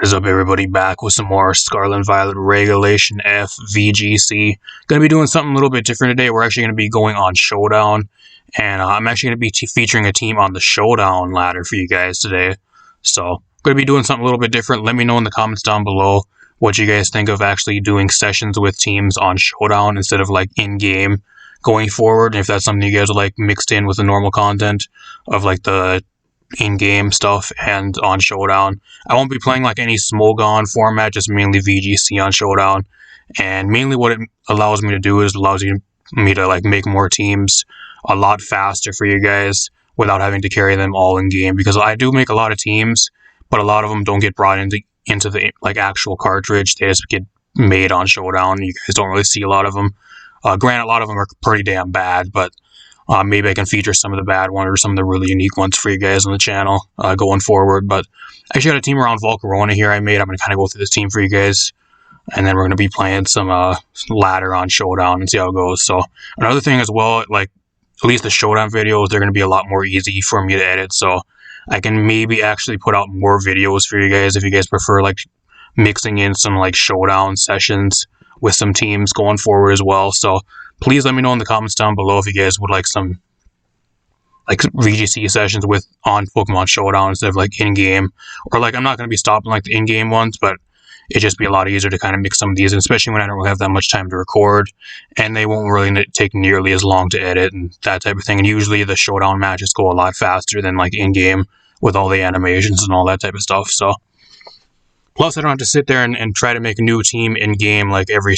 What is up, everybody? Back with some more Scarlet and Violet Regulation F VGC. Going to be doing something a little bit different today. We're actually going to be going on Showdown, and I'm actually going to be featuring a team on the Showdown ladder for you guys today. So, going to be doing something a little bit different. Let me know in the comments down below what you guys think of actually doing sessions with teams on Showdown instead of like in-game going forward. And if that's something you guys would like mixed in with the normal content of like the in-game stuff and on Showdown. I won't be playing like any Smogon format, just mainly VGC on Showdown. And mainly what it allows me to do is allows me to like make more teams a lot faster for you guys without having to carry them all in game, because I do make a lot of teams, but a lot of them don't get brought into the like actual cartridge. They just get made on Showdown. You guys don't really see a lot of them. Granted, a lot of them are pretty damn bad, but maybe I can feature some of the bad ones or some of the really unique ones for you guys on the channel going forward. But I actually got a team around VOLCARONA here I made. I'm going to kind of go through this team for you guys. And then we're going to be playing some ladder on Showdown and see how it goes. So another thing as well, like at least the Showdown videos, they're going to be a lot more easy for me to edit. So I can maybe actually put out more videos for you guys if you guys prefer like mixing in some like Showdown sessions with some teams going forward as well. So please let me know in the comments down below if you guys would like some like VGC sessions with on Pokemon Showdown instead of like in-game. Or like I'm not going to be stopping like the in-game ones, but it'd just be a lot easier to kind of mix some of these in, especially when I don't really have that much time to record, and they won't really take nearly as long to edit and that type of thing. And usually the Showdown matches go a lot faster than like in-game with all the animations and all that type of stuff. So plus, I don't have to sit there and try to make a new team in-game like every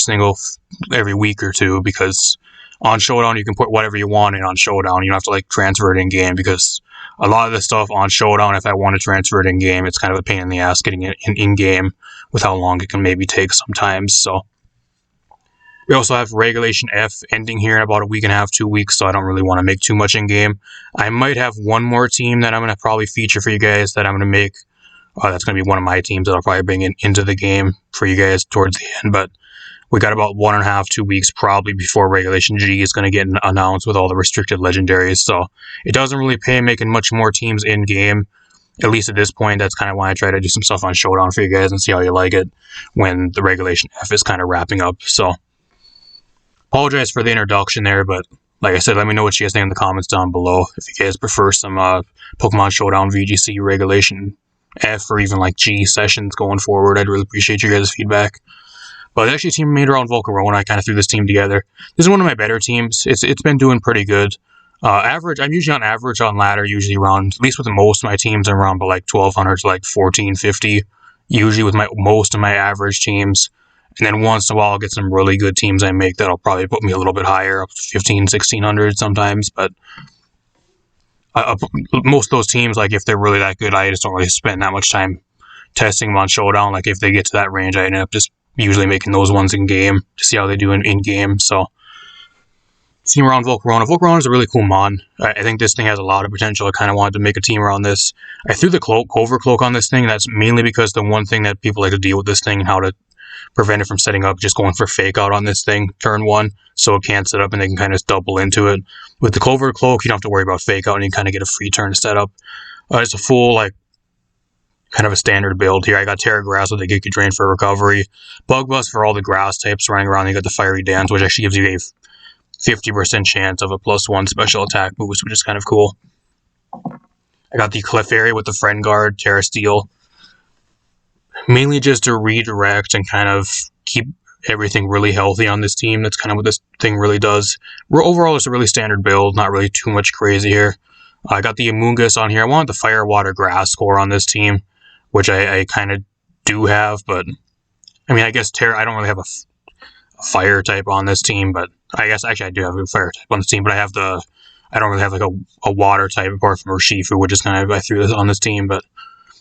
week or two, because on Showdown you can put whatever you want in on Showdown. You don't have to like transfer it in-game, because a lot of the stuff on Showdown, if I want to transfer it in-game, it's kind of a pain in the ass getting it in-game with how long it can maybe take sometimes. So we also have Regulation F ending here in about a week and a half, 2 weeks, so I don't really want to make too much in-game. I might have one more team that I'm going to probably feature for you guys that I'm going to make. That's going to be one of my teams that I'll probably bring into the game for you guys towards the end. But we got about 1.5 to 2 weeks probably before Regulation G is going to get announced with all the restricted legendaries. So it doesn't really pay making much more teams in game, at least at this point. That's kind of why I try to do some stuff on Showdown for you guys and see how you like it when the Regulation F is kind of wrapping up. So apologize for the introduction there, but like I said, let me know what you guys think in the comments down below. If you guys prefer some Pokemon Showdown VGC Regulation F or even like G sessions going forward, I'd really appreciate your guys' feedback. But actually, a team made around VOLCARONA. I kind of threw this team together. This is one of my better teams. It's been doing pretty good. Average, I'm usually on average on ladder, usually around, at least with most of my teams, I'm around about like 1,200 to like 1,450, usually with most of my average teams. And then once in a while, I'll get some really good teams I make that'll probably put me a little bit higher, up to 1,500, 1,600 sometimes. But most of those teams, like if they're really that good, I just don't really spend that much time testing them on Showdown. Like if they get to that range, I end up just usually making those ones in game to see how they do in game. So team around VOLCARONA. VOLCARONA is a really cool mon. I think this thing has a lot of potential. I kind of wanted to make a team around this. I threw the Clover Cloak on this thing. That's mainly because the one thing that people like to deal with this thing and how to prevent it from setting up, just going for fake out on this thing turn one, so it can't set up and they can kind of double into it. With the Clover Cloak, you don't have to worry about fake out and you kind of get a free turn to set up. It's a full, like, kind of a standard build here. I got Terra Grass with the Giga Drain for recovery, Bug Bust for all the grass types running around. You got the Fiery Dance, which actually gives you a 50% chance of a +1 special attack boost, which is kind of cool. I got the Clefairy with the Friend Guard, Terra Steel, mainly just to redirect and kind of keep everything really healthy on this team. That's kind of what this thing really does. Overall, it's a really standard build, not really too much crazy here. I got the Amoonguss on here. I wanted the Fire, Water, Grass score on this team, which I kind of do have, but I mean, I guess I don't really have a fire type on this team, but I guess actually I do have a fire type on this team, but I don't really have like a water type apart from Urshifu, which is kind of, I threw this on this team. But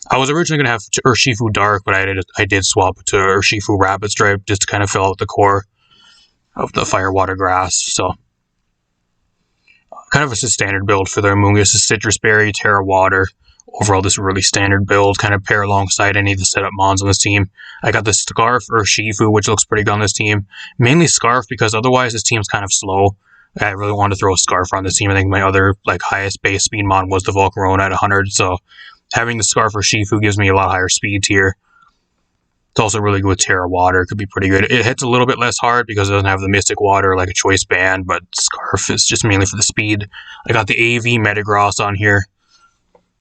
I was originally going to have Urshifu Dark, but I did swap it to Urshifu Rapid Stripe just to kind of fill out the core of the Fire, Water, Grass. So kind of a standard build for the Amoonguss. Citrus Berry, Terra Water. Overall, this really standard build, kind of pair alongside any of the setup mons on this team. I got the Scarf Urshifu, which looks pretty good on this team. Mainly Scarf, because otherwise this team's kind of slow. I really wanted to throw a Scarf on this team. I think my other like highest base speed mon was the VOLCARONA at 100, so having the Scarf Urshifu gives me a lot higher speed tier. It's also really good with Terra Water. It could be pretty good. It hits a little bit less hard because it doesn't have the Mystic Water like a Choice Band, but Scarf is just mainly for the speed. I got the AV Metagross on here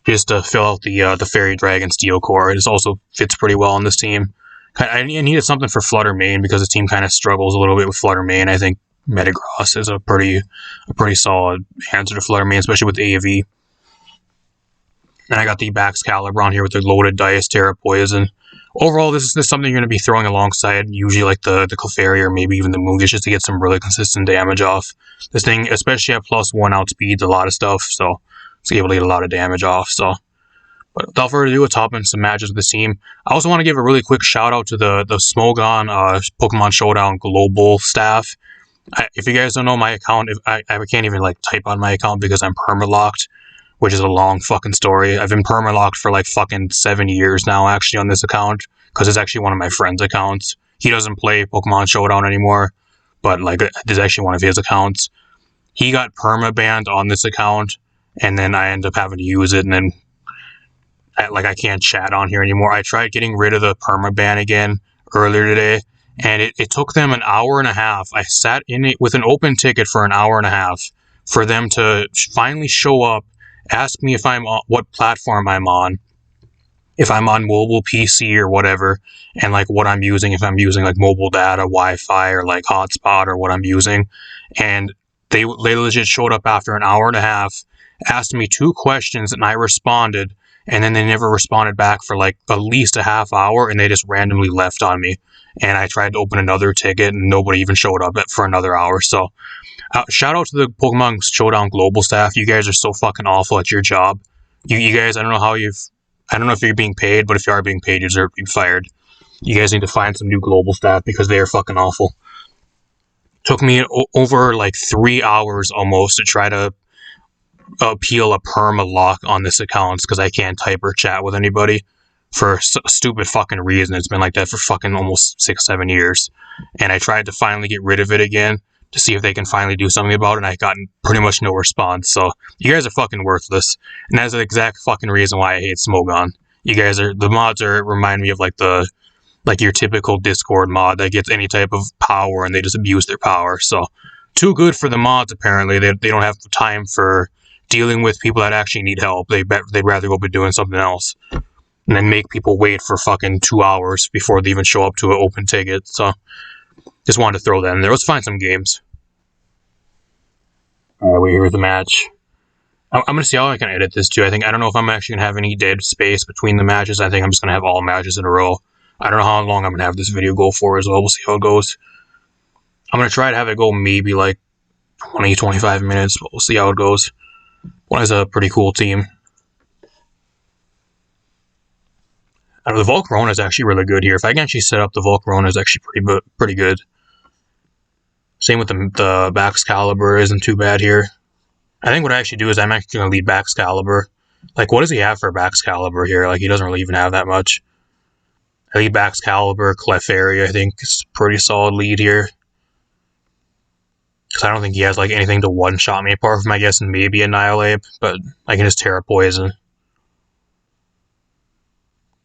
just to fill out the Fairy Dragon Steel Core. It also fits pretty well on this team. I needed something for Flutter Main because the team kind of struggles a little bit with Flutter Main. I think Metagross is a pretty solid answer to Flutter Main, especially with AV. And I got the Baxcalibur on here with the loaded dice, Terra Poison. Overall, this is something you're going to be throwing alongside, usually like the Clefairy or maybe even the Moongish, just to get some really consistent damage off. This thing, especially at +1, outspeeds a lot of stuff, so it's able to get a lot of damage off. So, but without further ado, let's hop into some matches with the team. I also want to give a really quick shout out to the Smogon Pokemon Showdown Global staff. If you guys don't know my account, I can't even like type on my account because I'm permalocked, which is a long fucking story. I've been permalocked for like fucking 7 years now, actually, on this account, because it's actually one of my friend's accounts. He doesn't play Pokemon Showdown anymore, but like this is actually one of his accounts. He got permabanned on this account, and then I end up having to use it, and then I can't chat on here anymore. I tried getting rid of the permaban again earlier today, and it took them an hour and a half. I sat in it with an open ticket for an hour and a half for them to finally show up, ask me if I'm on what platform I'm on, if I'm on mobile, PC, or whatever, and like what I'm using, if I'm using like mobile data, Wi-Fi, or like hotspot, or what I'm using. And they legit showed up after an hour and a half, asked me 2 questions, and I responded, and then they never responded back for like at least a half hour, and they just randomly left on me. And I tried to open another ticket, and nobody even showed up for another hour. So shout out to the Pokemon Showdown Global staff. You guys are so fucking awful at your job. You guys, I don't know if you're being paid, but if you are being paid, you deserve to be fired. You guys need to find some new global staff because they are fucking awful. Took me over like 3 hours almost to try to appeal a perma lock on this account because I can't type or chat with anybody for a stupid fucking reason. It's been like that for fucking almost 6-7 years. And I tried to finally get rid of it again to see if they can finally do something about it, and I got pretty much no response. So you guys are fucking worthless, and that's the exact fucking reason why I hate Smogon. You guys are, the mods remind me of like your typical Discord mod that gets any type of power and they just abuse their power. So too good for the mods apparently. They don't have time for dealing with people that actually need help. They'd rather go be doing something else and then make people wait for fucking 2 hours before they even show up to an open ticket. So just wanted to throw that in there. Let's find some games. Alright, we're here with the match. I'm going to see how I can edit this too. I don't know if I'm actually going to have any dead space between the matches. I think I'm just going to have all matches in a row. I don't know how long I'm going to have this video go for as well. We'll see how it goes. I'm going to try to have it go maybe like 20-25 minutes, but we'll see how it goes. One is a pretty cool team. The VOLCARONA is actually really good here. If I can actually set up the VOLCARONA, is actually pretty good. Same with the Baxcalibur isn't too bad here. I think what I actually do is I'm actually going to lead Baxcalibur. Like, what does he have for Baxcalibur here? Like, he doesn't really even have that much. I lead Baxcalibur, Clefairy, I think is a pretty solid lead here. Because I don't think he has like anything to one-shot me apart from, I guess, maybe Annihilate, but I can just Terra Poison.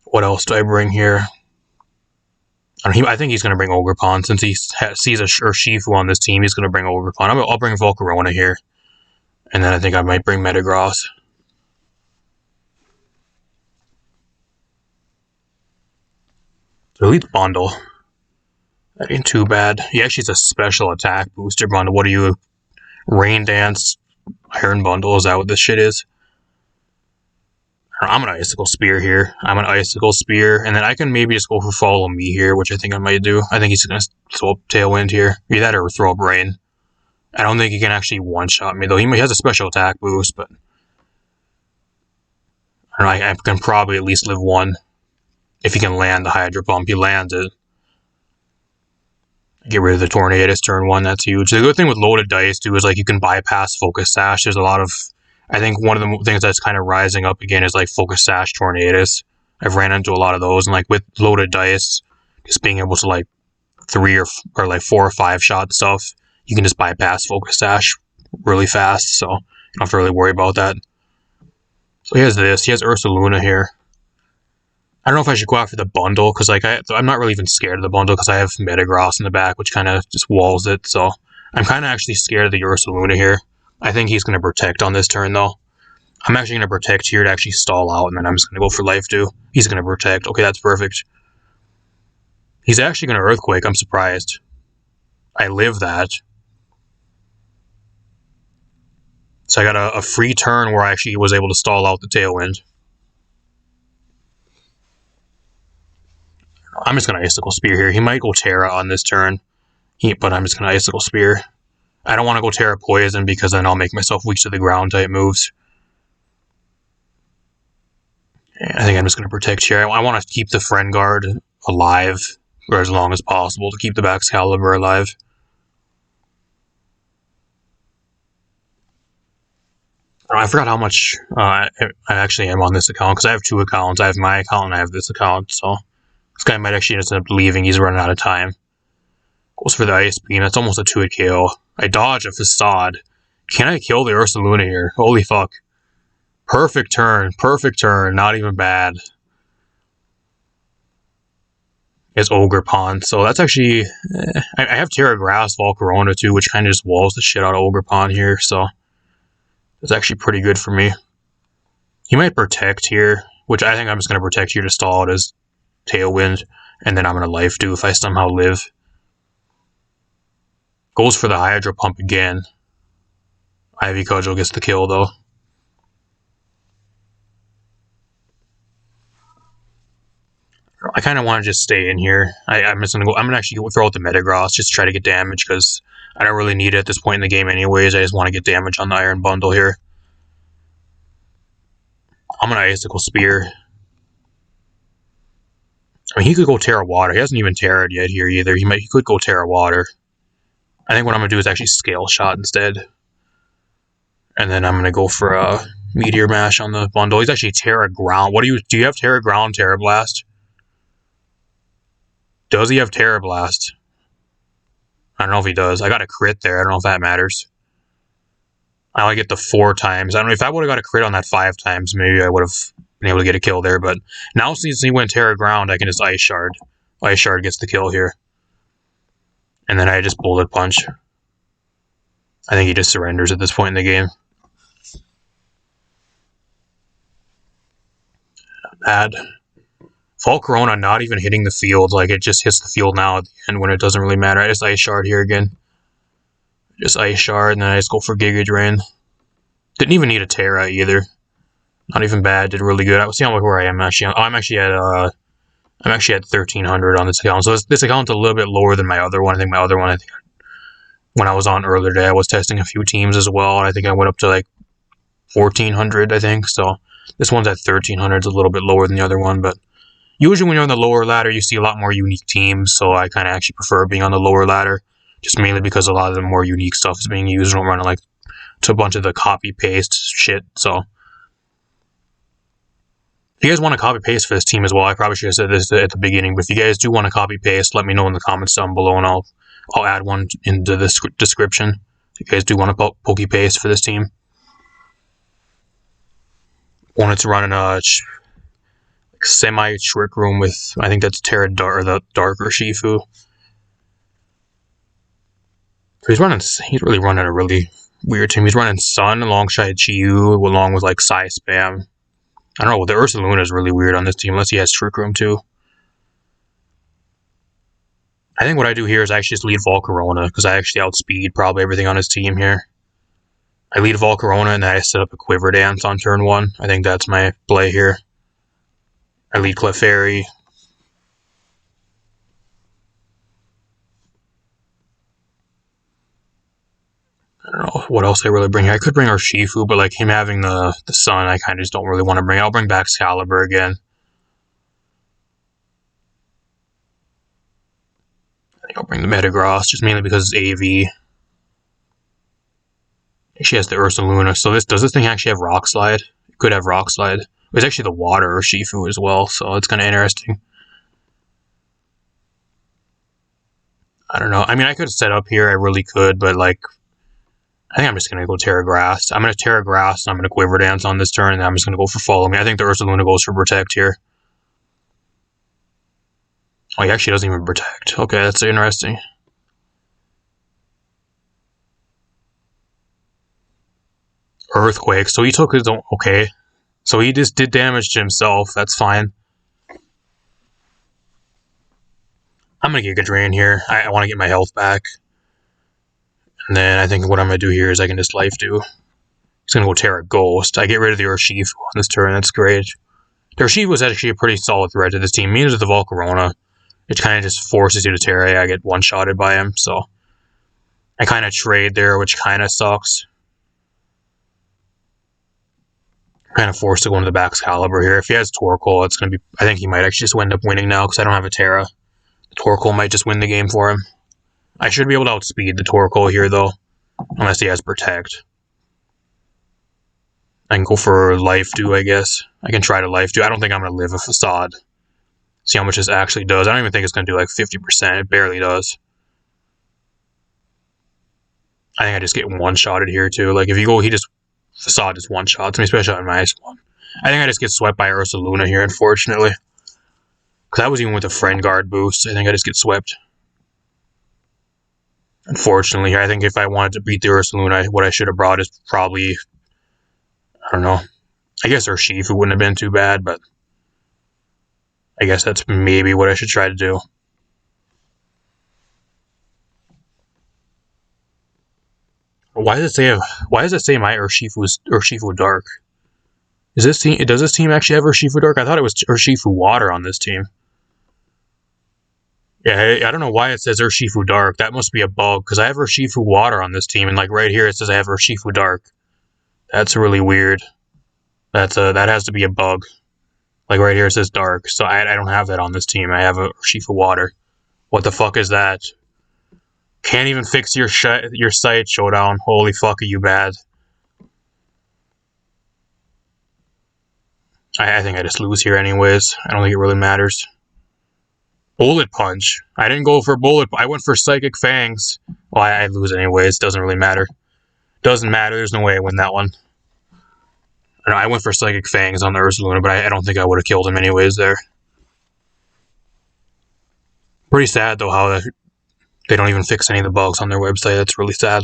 What else do I bring here? I think he's going to bring Ogerpon. Since he sees a Urshifu on this team, he's going to bring Ogerpon. I'll bring VOLCARONA here. And then I think I might bring Metagross. Elite Bundle. That ain't too bad. He actually has a special attack booster bundle. What are you? Rain Dance Iron Bundle? Is that what this shit is? I'm an Icicle Spear here. I'm an Icicle Spear. And then I can maybe just go for Follow Me here, which I think I might do. I think he's going to throw up Tailwind here. Either that or throw up Rain. I don't think he can actually one-shot me, though. He has a special attack boost, but I don't know, I can probably at least live one. If he can land the Hydro Pump, he lands it. Get rid of the Tornadus turn 1, that's huge. The good thing with loaded dice, too, is like you can bypass Focus Sash. There's a lot of... I think one of the things that's kind of rising up again is like Focus Sash Tornadus. I've ran into a lot of those, and like with loaded dice, just being able to like 3 or like 4 or 5 shot stuff, you can just bypass Focus Sash really fast, so you don't have to really worry about that. So he has this. He has Ursaluna here. I don't know if I should go after the bundle, because like I'm not really even scared of the bundle, because I have Metagross in the back, which kind of just walls it, so I'm kind of actually scared of the Ursaluna here. I think he's going to protect on this turn, though. I'm actually going to protect here to actually stall out, and then I'm just going to go for Life Dew. He's going to protect. Okay, that's perfect. He's actually going to Earthquake. I'm surprised. I live that. So I got a free turn where I actually was able to stall out the Tailwind. I'm just going to Icicle Spear here. He might go Terra on this turn, but I'm just going to Icicle Spear. I don't want to go Terra Poison because then I'll make myself weak to the ground type moves. I think I'm just going to protect here. I want to keep the Friend Guard alive for as long as possible to keep the Baxcalibur alive. I forgot how much I actually am on this account, because I have 2 accounts. I have my account and I have this account, so this guy might actually just end up leaving. He's running out of time. Goes for the Ice Beam. That's almost a 2-hit KO. I dodge a Facade. Can I kill the Ursaluna here? Holy fuck. Perfect turn. Perfect turn. Not even bad. It's Ogerpon. So that's actually... I have Terra Grass, VOLCARONA too, which kind of just walls the shit out of Ogerpon here, so... It's actually pretty good for me. He might protect here, which I think I'm just going to protect here to stall out his Tailwind, and then I'm going to Life Dew if I somehow live. Goes for the Hydro Pump again. Ivy Cudgel gets the kill, though. I kind of want to just stay in here. I'm just going to go. I'm going to actually throw out the Metagross just to try to get damage, because I don't really need it at this point in the game anyways. I just want to get damage on the Iron Bundle here. I'm going to Icicle Spear. I mean, he could go Terra Water. He hasn't even Terra'd yet here either. He could go Terra Water. I think what I'm going to do is actually Scale Shot instead. And then I'm going to go for a Meteor Mash on the bundle. He's actually Terra Ground. Do you have Terra Ground, Terra Blast? Does he have Terra Blast? I don't know if he does. I got a crit there. I don't know if that matters. I only get the 4 times. I don't know if I would have got a crit on that 5 times. Maybe I would have been able to get a kill there. But now since he went Terra Ground, I can just Ice Shard. Ice Shard gets the kill here. And then I just Bullet Punch. I think he just surrenders at this point in the game. Not bad. VOLCARONA not even hitting the field. Like, it just hits the field now at the end when it doesn't really matter. I just Ice Shard here again. Just Ice Shard, and then I just go for Giga Drain. Didn't even need a Terra either. Not even bad. Did really good. I was seeing where I am actually. I'm actually at 1300 on this account. So this account's a little bit lower than my other one. I think my other one, when I was on earlier today, I was testing a few teams as well, and I think I went up to like 1400, I think. So this one's at 1300. It's a little bit lower than the other one, but usually when you're on the lower ladder, you see a lot more unique teams, so I kind of actually prefer being on the lower ladder, just mainly because a lot of the more unique stuff is being used. I don't run like to a bunch of the copy-paste shit, so... If you guys want to copy-paste for this team as well, I probably should have said this at the beginning, but if you guys do want to copy-paste, let me know in the comments down below, and I'll add one into the description. If you guys do want to poke-paste for this team. Wanted to run a semi-Trick Room with, I think that's Terra or the Darker Shifu. So he's really running a really weird team. He's running Sun alongside Chiyu, along with like Psy Spam. I don't know, the Ursaluna is really weird on this team, unless he has Trick Room too. I think what I do here is I actually just lead VOLCARONA, because I actually outspeed probably everything on his team here. I lead VOLCARONA, and then I set up a Quiver Dance on turn 1. I think that's my play here. I lead Clefairy. I don't know what else I really bring here. I could bring Urshifu, but like him having the Sun, I kind of just don't really want to bring. I'll bring back Excalibur again. I think I'll bring the Metagross, just mainly because it's AV. She has the Ursaluna. So does this thing actually have Rock Slide? It could have Rock Slide. It's actually the Water Urshifu as well, so it's kind of interesting. I don't know. I mean, I could set up here. I really could, but like... I think I'm just going to go Terra Grass. I'm going to Terra Grass, and I'm going to Quiver Dance on this turn, and then I'm just going to go for Follow Me. I think the Ursaluna goes for Protect here. Oh, he actually doesn't even protect. Okay, that's interesting. Earthquake. So he took his own... Okay. So he just did damage to himself. That's fine. I'm going to Giga Drain here. I want to get my health back. And then I think what I'm going to do here is I can just Life Dew. He's going to go Terra Ghost. I get rid of the Urshifu on this turn. That's great. The Urshifu was actually a pretty solid threat to this team. Means the VOLCARONA. It kind of just forces you to Terra. I get one-shotted by him, so... I kind of trade there, which kind of sucks. Kind of forced to go into the back Excalibur here. If he has Torkoal, it's going to be... I think he might actually just end up winning now, because I don't have a Terra. Torkoal might just win the game for him. I should be able to outspeed the Torkoal here, though. Unless he has Protect. I can go for Life Dew, I guess. I can try to Life Dew. I don't think I'm going to live a Facade. See how much this actually does. I don't even think it's going to do like 50%. It barely does. I think I just get one-shotted here, too. Like, if you go, he just... Facade just one-shots me, especially on -1. I think I just get swept by Ursaluna here, unfortunately. Because I was even with a Friend Guard boost. I think I just get swept. Unfortunately, I think if I wanted to beat the Ursaluna, what I should have brought is probably... I don't know. I guess Urshifu wouldn't have been too bad, but... I guess that's maybe what I should try to do. Why does it say my Urshifu is Urshifu Dark? Does this team actually have Urshifu Dark? I thought it was Urshifu Water on this team. Yeah, I don't know why it says Urshifu Dark. That must be a bug, because I have Urshifu Water on this team, and like right here it says I have Urshifu Dark. That's really weird. That has to be a bug. Like right here it says Dark, so I don't have that on this team. I have a Urshifu Water. What the fuck is that? Can't even fix your site, Showdown. Holy fuck, are you bad? I think I just lose here anyways. I don't think it really matters. Bullet Punch. I didn't go for Bullet. I went for Psychic Fangs. Well, I lose anyways. Doesn't really matter. Doesn't matter. There's no way I win that one. I went for Psychic Fangs on the Ursaluna, but I don't think I would have killed him anyways there. Pretty sad, though, how they don't even fix any of the bugs on their website. That's really sad.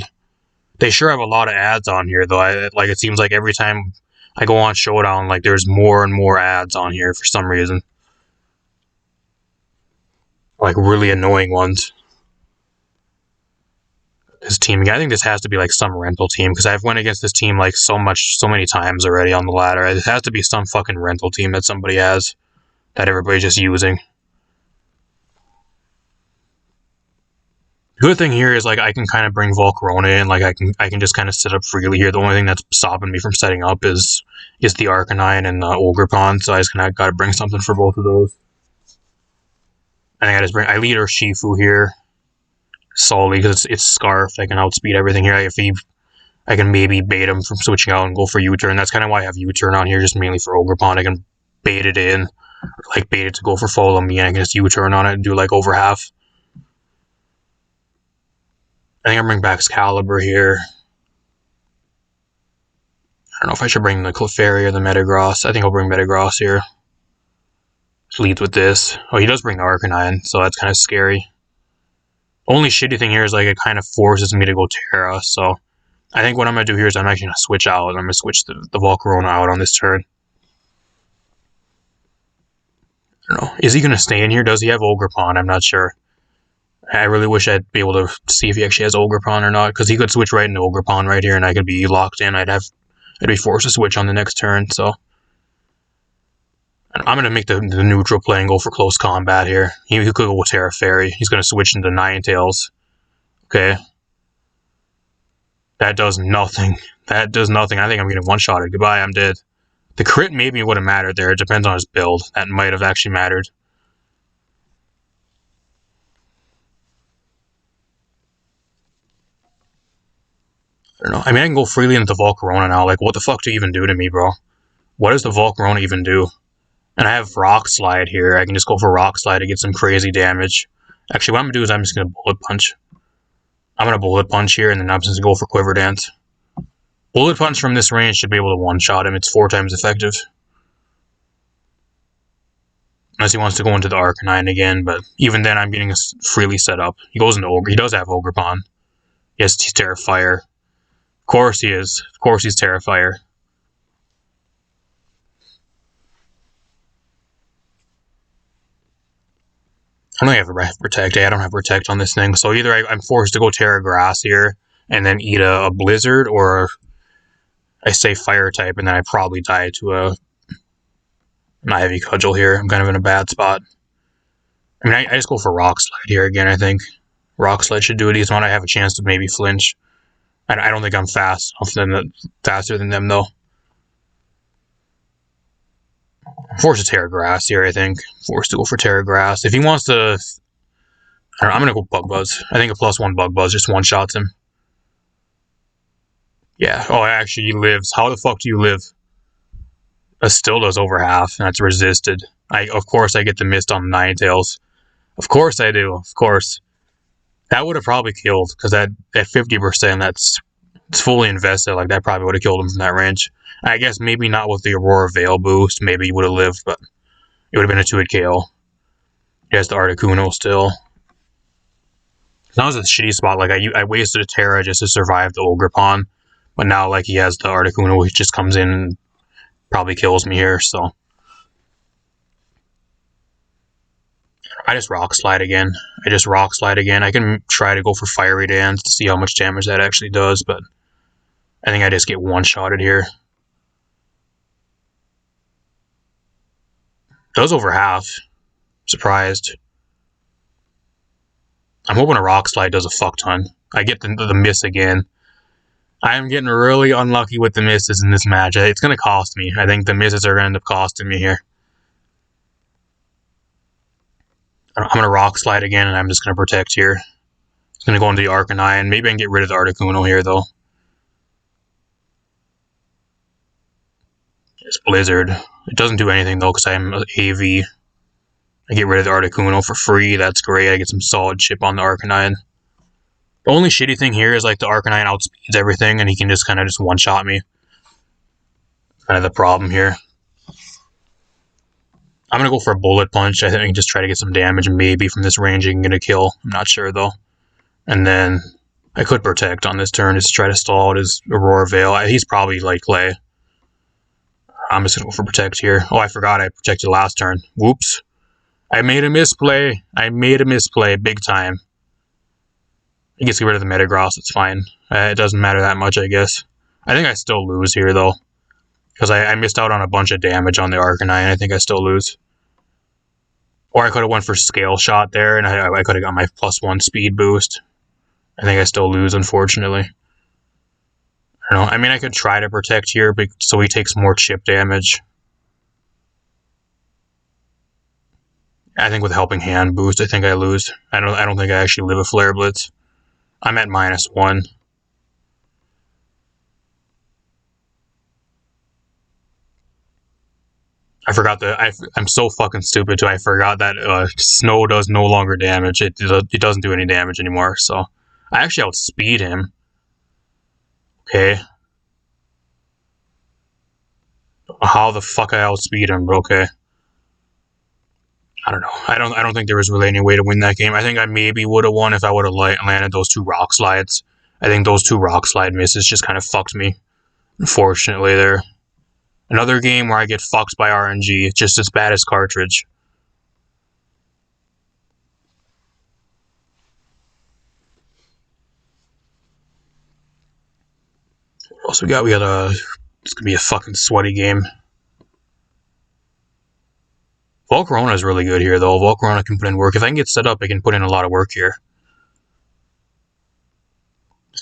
They sure have a lot of ads on here, though. It seems like every time I go on Showdown, like, there's more and more ads on here for some reason. Like, really annoying ones. This team, I think this has to be, like, some rental team, because I've went against this team, like, so many times already on the ladder. It has to be some fucking rental team that somebody has, that everybody's just using. The good thing here is, like, I can kind of bring VOLCARONA in, like, I can just kind of set up freely here. The only thing that's stopping me from setting up is the Arcanine and the Ogerpon, so I just kind of got to bring something for both of those. I think I lead Urshifu here solely because it's Scarf. I can outspeed everything here. I can maybe bait him from switching out and go for U-turn. That's kind of why I have U-turn on here, just mainly for Ogerpon. I can bait it in, or like bait it to go for Follow Me, and I can just U-turn on it and do like over half. I think I'm bringing back Excalibur here. I don't know if I should bring the Clefairy or the Metagross. I think I'll bring Metagross here. Leads with this. Oh, he does bring the Arcanine, so that's kind of scary. Only shitty thing here is, like, it kind of forces me to go Terra, so I think what I'm going to do here is I'm actually going to switch out. I'm going to switch the VOLCARONA out on this turn. I don't know. Is he going to stay in here? Does he have Ogerpon? I'm not sure. I really wish I'd be able to see if he actually has Ogerpon or not, because he could switch right into Ogerpon right here, and I could be locked in. I'd be forced to switch on the next turn, so I'm going to make the neutral play and go for close combat here. He could go with Terra Fairy. He's going to switch into Ninetales. Okay. That does nothing. That does nothing. I think I'm getting one-shotted. Goodbye, I'm dead. The crit maybe would have mattered there. It depends on his build. That might have actually mattered. I don't know. I mean, I can go freely into VOLCARONA now. Like, what the fuck do you even do to me, bro? What does the VOLCARONA even do? And I have Rock Slide here. I can just go for Rock Slide to get some crazy damage. Actually, what I'm going to do is I'm just going to Bullet Punch. I'm going to Bullet Punch here, and then I'm just going to go for Quiver Dance. Bullet Punch from this range should be able to one-shot him. It's 4 times effective. Unless he wants to go into the Arcanine again, but even then I'm getting freely set up. He goes into Ogre. He does have Ogre Pond. Yes, he's Terrifier. Of course he is. Of course he's Terrifier. I don't have Protect. I don't have Protect on this thing. So either I'm forced to go Terra Grass here and then eat a Blizzard, or I say Fire type and then I probably die to an Ivy Cudgel here. I'm kind of in a bad spot. I mean, I just go for Rock Slide here again, I think. Rock Slide should do it. He's one I have a chance to maybe flinch. I don't think I'm faster than them, though. I'm forced to Terra Grass here, I think. Forced to go for Terra Grass. If he wants to... I'm going to go Bug Buzz. I think a +1 Bug Buzz just one-shots him. Yeah. Oh, actually, he lives. How the fuck do you live? Still does over half. That's resisted. Of course, I get the mist on Ninetales. Of course I do. Of course. That would have probably killed, because at 50%, it's fully invested. Like, that probably would have killed him from that range. I guess maybe not with the Aurora Veil boost. Maybe he would have lived, but it would have been a 2-hit KO. He has the Articuno still. That was a shitty spot. Like, I wasted a Terra just to survive the Ogre Pond. But now, like, he has the Articuno, which just comes in and probably kills me here, so... I just Rock Slide again. I can try to go for Fiery Dance to see how much damage that actually does, but I think I just get one-shotted here. Does over half. Surprised. I'm hoping a Rock Slide does a fuck ton. I get the miss again. I'm getting really unlucky with the misses in this match. It's going to cost me. I think the misses are going to end up costing me here. I'm going to Rock Slide again, and I'm just going to Protect here. It's going to go into the Arcanine. Maybe I can get rid of the Articuno here, though. It's Blizzard. It doesn't do anything, though, because I'm AV. I get rid of the Articuno for free. That's great. I get some solid chip on the Arcanine. The only shitty thing here is, like, the Arcanine outspeeds everything, and he can just kind of just one-shot me. Kind of the problem here. I'm going to go for a Bullet Punch. I think I can just try to get some damage, maybe from this range I can get a kill. I'm not sure, though. And then I could Protect on this turn just to try to stall out his Aurora Veil. He's probably like Clay. I'm just going to go for Protect here. Oh, I forgot I protected last turn. Whoops. I made a misplay. Big time. He gets to get rid of the Metagross. It's fine. It doesn't matter that much, I guess. I think I still lose here, though. Because I missed out on a bunch of damage on the Arcanine. I think I still lose. Or I could have went for Scale Shot there, and I could have got my +1 speed boost. I think I still lose, unfortunately. I don't know. I mean, I could try to Protect here, so he takes more chip damage. I think with Helping Hand boost, I think I lose. I don't think I actually live a Flare Blitz. I'm at -1. I forgot that I'm so fucking stupid too. I forgot that Snow does no longer damage. It doesn't do any damage anymore. So I actually outspeed him. Okay. How the fuck I outspeed him? But okay. I don't know. I don't think there was really any way to win that game. I think I maybe would have won if I would have landed those 2 Rock Slides. I think those 2 Rock Slide misses just kind of fucked me. Unfortunately, there. Another game where I get fucked by RNG, just as bad as Cartridge. What else we got? It's gonna be a fucking sweaty game. VOLCARONA is really good here, though. VOLCARONA can put in work. If I can get set up, I can put in a lot of work here.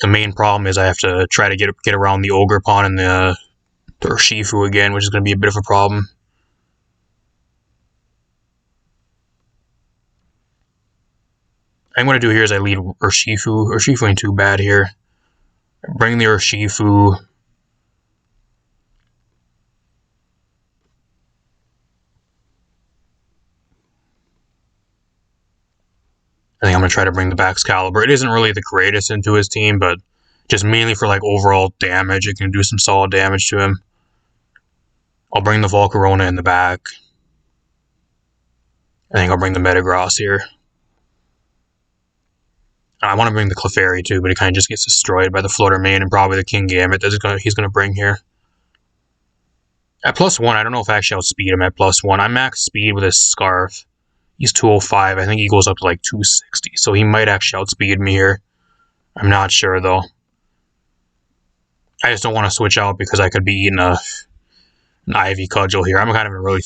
The main problem is I have to try to get around the Ogre Pond and the Urshifu again, which is going to be a bit of a problem. I'm going to do here is I lead Urshifu. Urshifu ain't too bad here. Bring the Urshifu. I think I'm going to try to bring the Baxcalibur. It isn't really the greatest into his team, but just mainly for like overall damage, it can do some solid damage to him. I'll bring the VOLCARONA in the back. I think I'll bring the Metagross here. I want to bring the Clefairy too, but it kind of just gets destroyed by the Flutter Mane and probably the Kingambit that he's going to bring here. At +1, I don't know if I actually outspeed him at +1. I'm max speed with his Scarf. He's 205. I think he goes up to like 260, so he might actually outspeed me here. I'm not sure, though. I just don't want to switch out because I could be eating an Ivy Cudgel here. I'm kind of in a really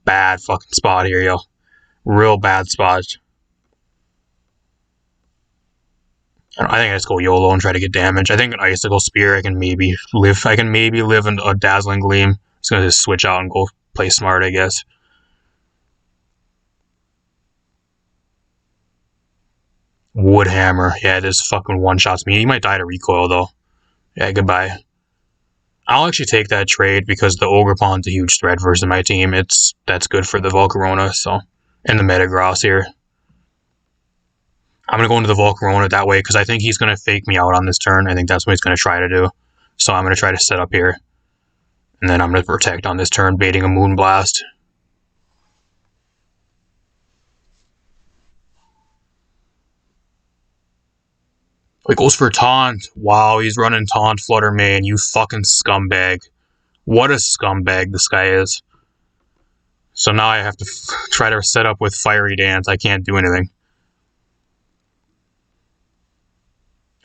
bad fucking spot here, yo. Real bad spot. I think I just go YOLO and try to get damage. I think an Icicle Spear I can maybe live in a Dazzling Gleam. Just gonna just switch out and go play smart, I guess. Woodhammer. Yeah, this fucking one-shots me. He might die to recoil, though. Yeah, goodbye. I'll actually take that trade because the Ogerpon's a huge threat versus my team. That's good for the VOLCARONA, so. And the Metagross here. I'm going to go into the VOLCARONA that way because I think he's going to fake me out on this turn. I think that's what he's going to try to do. So I'm going to try to set up here. And then I'm going to protect on this turn, baiting a Moonblast. He goes for Taunt. Wow, he's running Taunt, Flutter Mane. You fucking scumbag. What a scumbag this guy is. So now I have to try to set up with Fiery Dance. I can't do anything.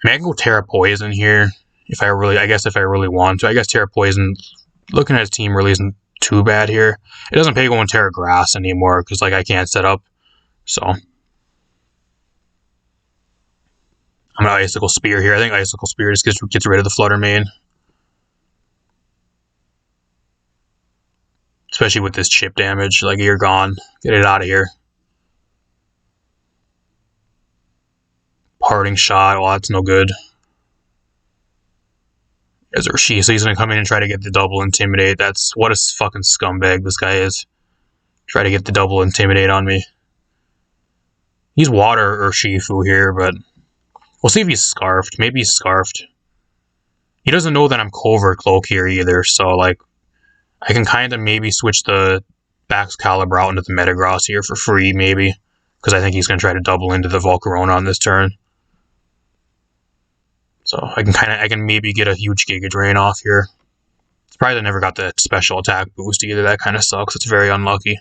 I mean, I can go Terra Poison here if I really want to. I guess Terra Poison, looking at his team, really isn't too bad here. It doesn't pay going Terra Grass anymore because like I can't set up. So I'm gonna Icicle Spear here. I think Icicle Spear just gets rid of the Flutter Mane. Especially with this chip damage. Like, you're gone. Get it out of here. Parting Shot. Well, that's no good. There's Urshi, so he's going to come in and try to get the double Intimidate. What a fucking scumbag this guy is. Try to get the double Intimidate on me. He's Water Urshifu here, but we'll see if he's Scarfed. Maybe he's Scarfed. He doesn't know that I'm Covert Cloak here either, so, like, I can kind of maybe switch the Baxcalibur out into the Metagross here for free, maybe. Because I think he's going to try to double into the VOLCARONA on this turn. So I can maybe get a huge Giga Drain off here. It's probably I never got the special attack boost either. That kind of sucks. It's very unlucky.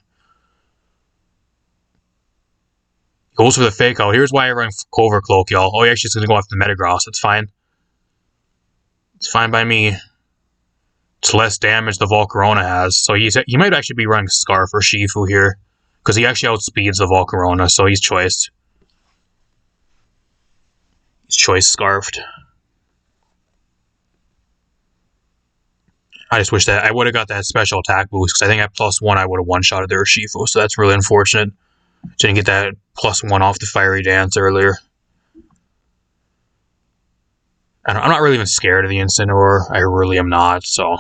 Goes for the Fake Out. Here's why I run Covert Cloak, y'all. Oh, he actually is going to go after the Metagross. It's fine. It's fine by me. It's less damage the VOLCARONA has. So he might actually be running Scarf or Shifu here. Because he actually outspeeds the VOLCARONA, so he's choiced. He's choice Scarfed. I just wish that I would have got that special attack boost, because I think at +1 I would have one-shotted their Urshifu, so that's really unfortunate. Didn't get that +1 off the Fiery Dance earlier. I'm not really even scared of the Incineroar. I really am not, so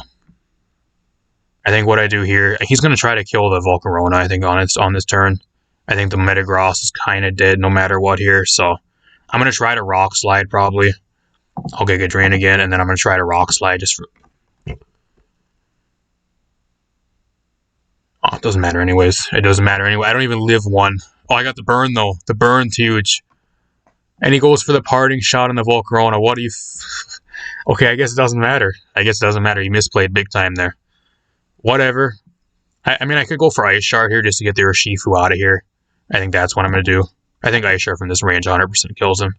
I think what I do here, he's going to try to kill the VOLCARONA, I think, on this turn. I think the Metagross is kind of dead no matter what here, so I'm going to try to Rock Slide probably. I'll Giga Drain again, and then I'm going to try to Rock Slide just for... Oh, it doesn't matter anyways. It doesn't matter anyway. I don't even live one. Oh, I got the burn, though. The burn's huge. And he goes for the Parting Shot on the VOLCARONA. What do you... Okay, I guess it doesn't matter. I guess it doesn't matter. He misplayed big time there. Whatever. I mean, I could go for Ice Shard here just to get the Urshifu out of here. I think that's what I'm going to do. I think Ice Shard from this range 100% kills him.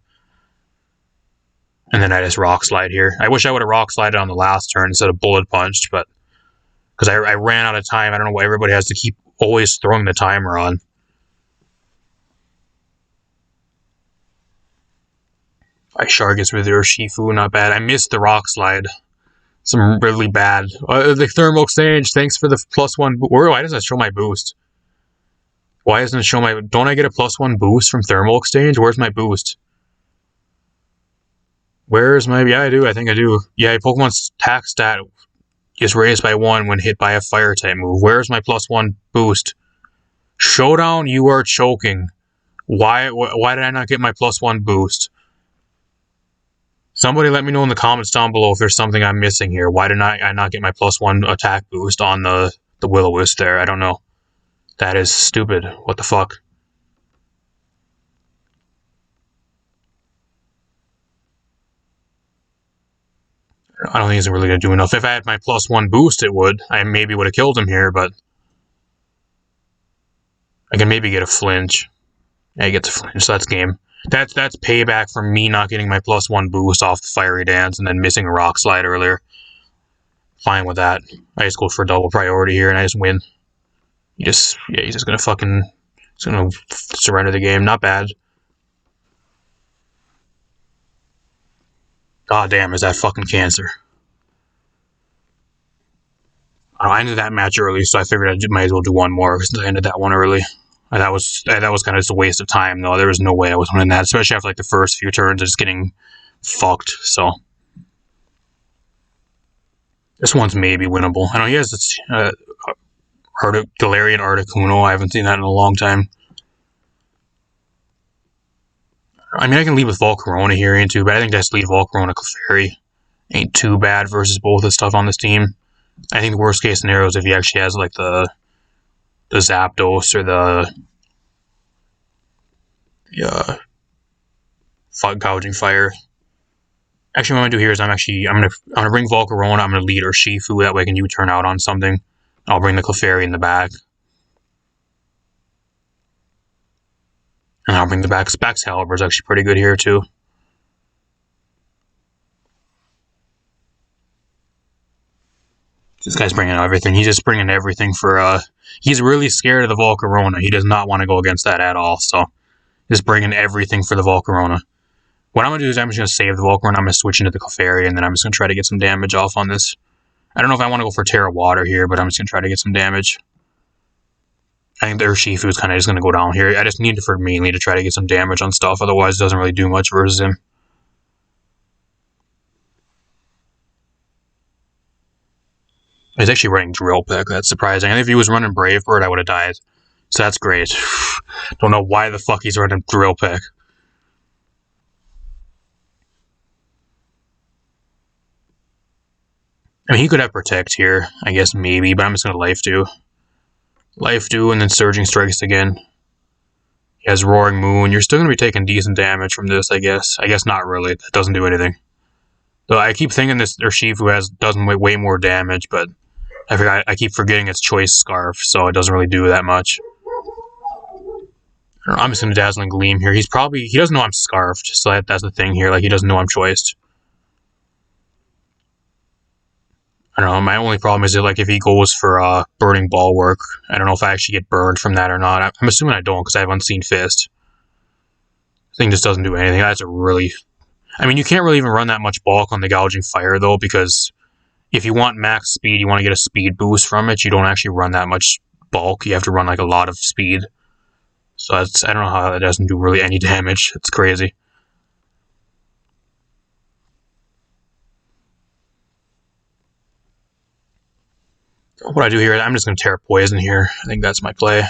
And then I just Rock Slide here. I wish I would have Rock Slided on the last turn instead of Bullet Punched, but... Because I ran out of time. I don't know why everybody has to keep always throwing the timer on. Ice Shard gets rid of the Urshifu, not bad. I missed the Rock Slide. Some really bad. The Thermal Exchange, thanks for the +1. Why doesn't it show my boost? Why doesn't it show my... Don't I get a +1 boost from Thermal Exchange? Where's my boost? Where's my... Yeah, I do. I think I do. Yeah, Pokemon's attack stat is raised by 1 when hit by a Fire-type move. Where's my +1 boost? Showdown, you are choking. Why did I not get my +1 boost? Somebody let me know in the comments down below if there's something I'm missing here. Why did I not get my +1 attack boost on the Will-O-Wisp there? I don't know. That is stupid. What the fuck? I don't think it's really going to do enough. If I had my +1 boost, it would. I maybe would have killed him here, but I can maybe get a flinch. Yeah, he gets a flinch, so that's game. That's payback for me not getting my +1 boost off the Fiery Dance and then missing a Rock Slide earlier. Fine with that. I just go for double priority here and I just win. He's just gonna surrender the game. Not bad. God damn, is that fucking cancer. I ended that match early, so I figured I might as well do one more since I ended that one early. That was kind of just a waste of time, though. There was no way I was winning that, especially after like the first few turns, just getting fucked. So this one's maybe winnable. I know he has this Galarian Articuno. I haven't seen that in a long time. I mean, I can lead with Volcarona here, ain't too bad. I think that's lead Volcarona Clefairy. Ain't too bad versus both the stuff on this team. I think the worst case scenario is if he actually has like the Zapdos or the Gouging Fire. Actually, what I'm gonna do here is I'm gonna bring Volcarona. I'm gonna lead Urshifu. That way I can U-turn out on something. I'll bring the Clefairy in the back. And I'll bring the back. Caliber is actually pretty good here, too. This guy's bringing everything. He's just bringing everything for, he's really scared of the Volcarona. He does not want to go against that at all, so just bringing everything for the Volcarona. What I'm going to do is I'm just going to save the Volcarona. I'm going to switch into the Clefairy, and then I'm just going to try to get some damage off on this. I don't know if I want to go for Terra Water here, but I'm just going to try to get some damage. I think the Urshifu is kind of just going to go down here. I just need it for mainly to try to get some damage on stuff. Otherwise, it doesn't really do much versus him. He's actually running Drill Peck. That's surprising. I think if he was running Brave Bird, I would have died. So that's great. Don't know why the fuck he's running Drill Peck. I mean, he could have Protect here. I guess maybe, but I'm just going to Life Dew. Life Dew and then Surging Strikes again. He has Roaring Moon. You're still going to be taking decent damage from this, I guess. I guess not really. That doesn't do anything. So I keep thinking this Urshifu does way more damage, but I keep forgetting it's Choice Scarf, so it doesn't really do that much. I'm just going to Dazzling Gleam here. He doesn't know I'm Scarfed, so that's the thing here. Like, he doesn't know I'm Choiced. I don't know, my only problem is that, like, if he goes for Burning Bulwark, I don't know if I actually get burned from that or not. I'm assuming I don't, because I have Unseen Fist. This thing just doesn't do anything. That's a really... I mean, you can't really even run that much bulk on the Gouging Fire, though, because if you want max speed, you want to get a speed boost from it, you don't actually run that much bulk. You have to run, like, a lot of speed. So I don't know how that doesn't do really any damage. It's crazy. What I do here, I'm just going to Terra Poison here. I think that's my play.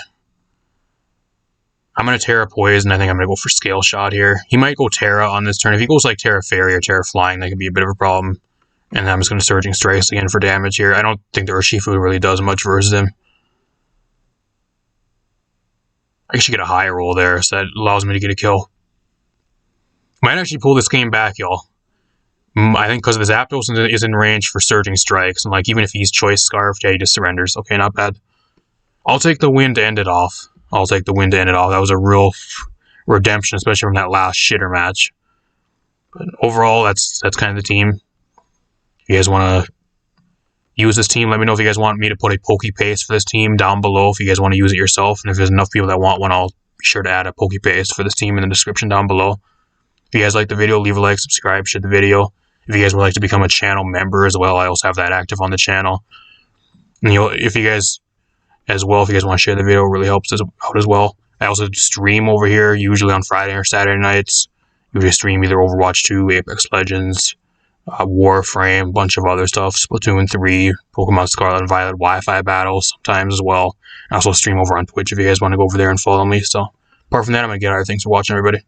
I'm going to Terra Poison. I think I'm going to go for Scale Shot here. He might go Terra on this turn. If he goes like Terra Fairy or Terra Flying, that could be a bit of a problem. And then I'm just going to Surging Strikes again for damage here. I don't think the Urshifu really does much versus him. I should get a high roll there, so that allows me to get a kill. Might actually pull this game back, y'all. I think because the Zapdos is in range for Surging Strikes, and like even if he's Choice Scarfed, yeah, he just surrenders. Okay, not bad. I'll take the win to end it off. That was a real redemption, especially from that last shitter match. But overall, that's kind of the team. If you guys want to use this team, let me know if you guys want me to put a pokepaste for this team down below if you guys want to use it yourself. And if there's enough people that want one, I'll be sure to add a pokepaste for this team in the description down below. If you guys like the video, leave a like, subscribe, share the video. If you guys would like to become a channel member as well, I also have that active on the channel. And if you guys want to share the video, it really helps us out as well. I also stream over here, usually on Friday or Saturday nights. Usually stream either Overwatch 2, Apex Legends, Warframe, a bunch of other stuff, Splatoon 3, Pokemon Scarlet and Violet, Wi-Fi battles sometimes as well. I also stream over on Twitch if you guys want to go over there and follow me. So apart from that, I'm going to get out. Thanks for watching, everybody.